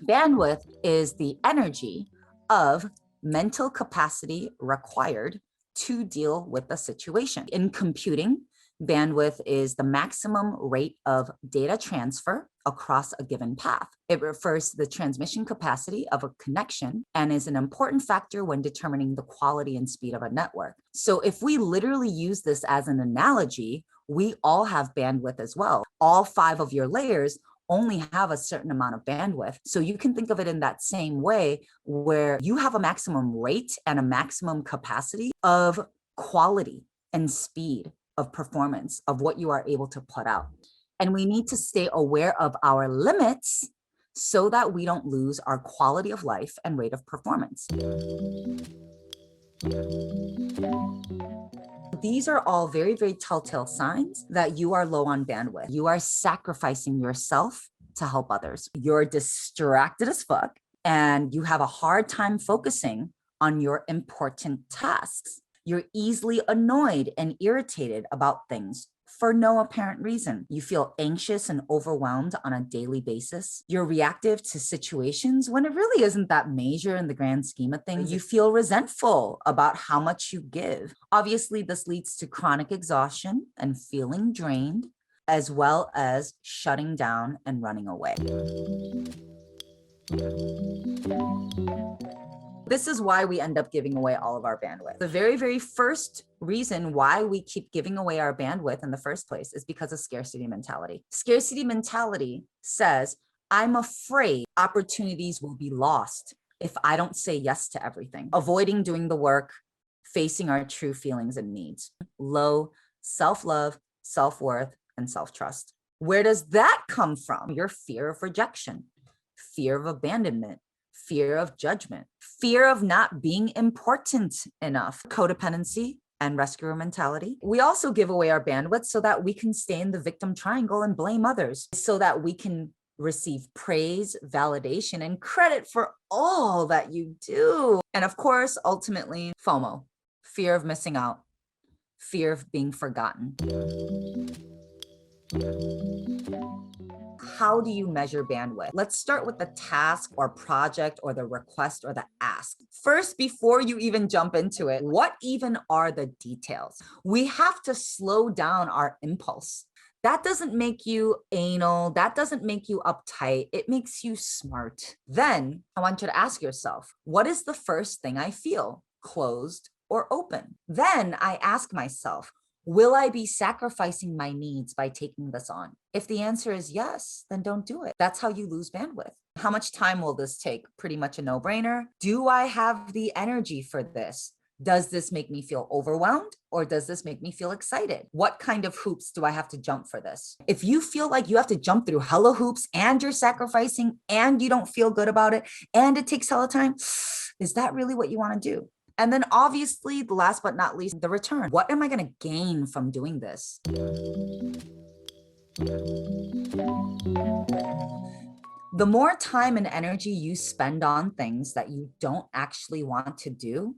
Bandwidth is the energy of mental capacity required to deal with a situation. In computing, bandwidth is the maximum rate of data transfer across a given path. It refers to the transmission capacity of a connection and is an important factor when determining the quality and speed of a network. So if we literally use this as an analogy, we all have bandwidth as well. All 5 of your layers only have a certain amount of bandwidth. So you can think of it in that same way, where you have a maximum rate and a maximum capacity of quality and speed of performance of what you are able to put out. And we need to stay aware of our limits so that we don't lose our quality of life and rate of performance. These are all very, very telltale signs that you are low on bandwidth. You are sacrificing yourself to help others. You're distracted as fuck, and you have a hard time focusing on your important tasks. You're easily annoyed and irritated about things for no apparent reason. You feel anxious and overwhelmed on a daily basis. You're reactive to situations when it really isn't that major in the grand scheme of things. You feel resentful about how much you give. Obviously, this leads to chronic exhaustion and feeling drained, as well as shutting down and running away. This is why we end up giving away all of our bandwidth. The very, very first reason why we keep giving away our bandwidth in the first place is because of scarcity mentality. Scarcity mentality says, I'm afraid opportunities will be lost if I don't say yes to everything. Avoiding doing the work, facing our true feelings and needs. Low self-love, self-worth, and self-trust. Where does that come from? Your fear of rejection, fear of abandonment, fear of judgment, fear of not being important enough, codependency, and rescuer mentality. We also give away our bandwidth so that we can stay in the victim triangle and blame others, so that we can receive praise, validation, and credit for all that you do. And of course, ultimately, FOMO, fear of missing out, fear of being forgotten. How do you measure bandwidth? Let's start with the task or project or the request or the ask. First, before you even jump into it, what even are the details? We have to slow down our impulse. That doesn't make you anal. That doesn't make you uptight. It makes you smart. Then I want you to ask yourself, what is the first thing I feel? Closed or open? Then I ask myself, will I be sacrificing my needs by taking this on? If the answer is yes, then don't do it. That's how you lose bandwidth. How much time will this take? Pretty much a no-brainer. Do I have the energy for this? Does this make me feel overwhelmed, or does this make me feel excited? What kind of hoops do I have to jump for this? If you feel like you have to jump through hella hoops and you're sacrificing and you don't feel good about it and it takes hella time, is that really what you want to do? And then obviously, the last but not least, the return. What am I going to gain from doing this? The more time and energy you spend on things that you don't actually want to do,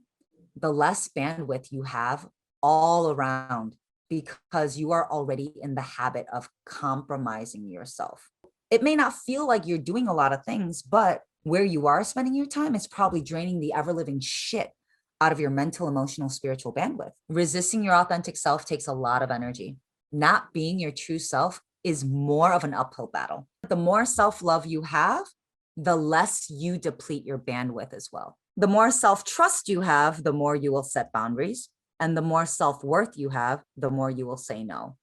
the less bandwidth you have all around, because you are already in the habit of compromising yourself. It may not feel like you're doing a lot of things, but where you are spending your time is probably draining the ever-living shit out of your mental, emotional, spiritual bandwidth. Resisting your authentic self takes a lot of energy. Not being your true self is more of an uphill battle. The more self-love you have, the less you deplete your bandwidth as well. The more self-trust you have, the more you will set boundaries. And the more self-worth you have, the more you will say no.